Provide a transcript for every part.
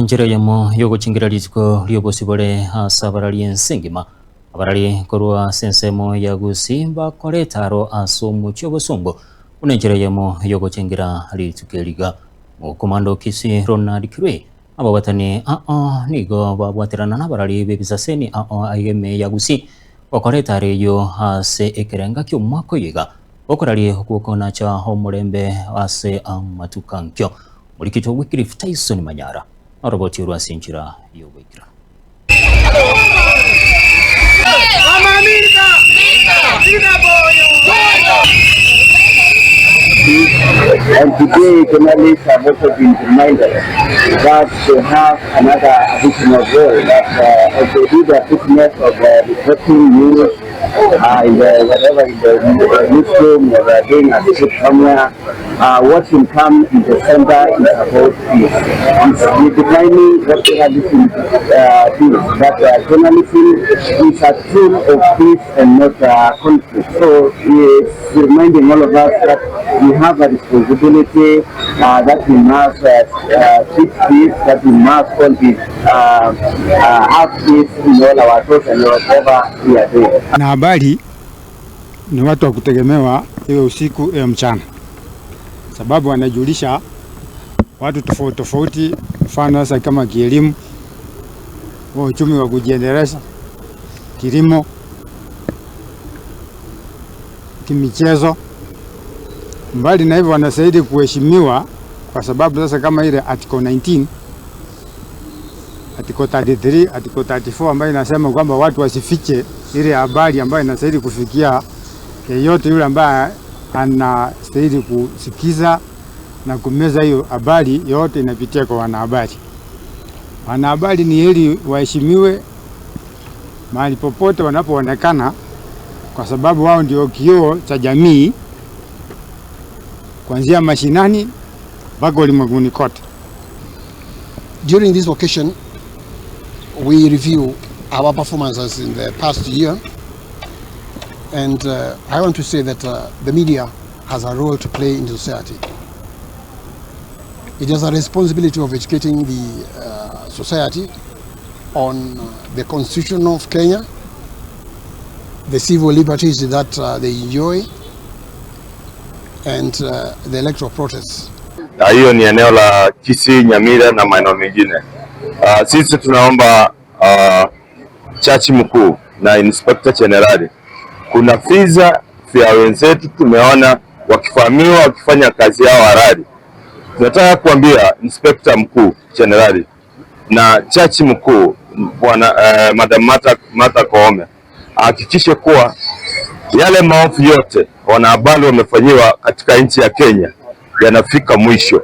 Njira yamo yokuchingira litiko lyobosibole asabarali ensengima abarali korwa sensemo ya gusimba koletaro asomu chobosombo unenjira yamo yokuchingira litukeliga mukomando kisi Ronald Kirwe ababatani nigo babwaterana nabarali bebisaseni ayeme ya gusi wakoletare yo ase ekerenga kyo mwako yiga okorali kukona cha homulembe ase amatukankyo mulikito Wycliffe Tyson Manyara Roboti Ruasinchira Yowekira. And today, journalists have also been reminded that they have another additional role, that as they do the fitness of reporting news in the newsroom or doing a visit somewhere, what will come in the center is about peace. It's defining what journalism is, that journalism is a tool of peace and not conflict. So it's reminding all of us that we have a responsibility that we must keep peace, that we must always have peace in all our thoughts and whatever we are doing. Na habari ni watu wa kutegemewa iwe usiku iwe mchana, sababu wanajulisha watu tofauti tofauti, mfano hasa kama kielimu, uchumi wa kujiendeleza, kilimo, kimichezo. Mbali na hivyo wanastahili kuheshimiwa kwa sababu sasa kama ile article 19, article 33, article 34 ambayo inasema kwamba watu wasifiche ile habari ambayo inastahili kufikia yeyote yule ambaye anastahili kusikiza na kumeza hiyo habari yote inapitia kwa wanahabari. Wanahabari ni heri waheshimiwe mahali popote wanapoonekana kwa sababu wao ndio kioo cha jamii kuanzia mashinani mpaka ulimwenguni kote. During this occasion, we review our performances in the past year, and I want to say that the media has a role to play in society. It has a responsibility of educating the society on the Constitution of Kenya, the civil liberties that they enjoy, and the electoral process. Hiyo ni eneo la Kisii, Nyamira na maeneo mengine. Sisi tunaomba chachi mkuu na inspector general, kuna fiza vya wenzetu tumeona wakifahamiwa wakifanya kazi yao halali. Tunataka kuambia inspector mkuu general na chachi mkuu bwana Madam Martha Koome hakikishe kuwa yale maovu yote wanahabari wamefanyiwa katika nchi ya Kenya yanafika mwisho.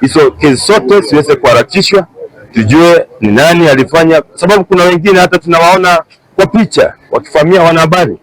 Hizo kesi zote siweze kuharakishwa, tujue ni nani alifanya, sababu kuna wengine hata tunawaona kwa picha wakifamia wanahabari.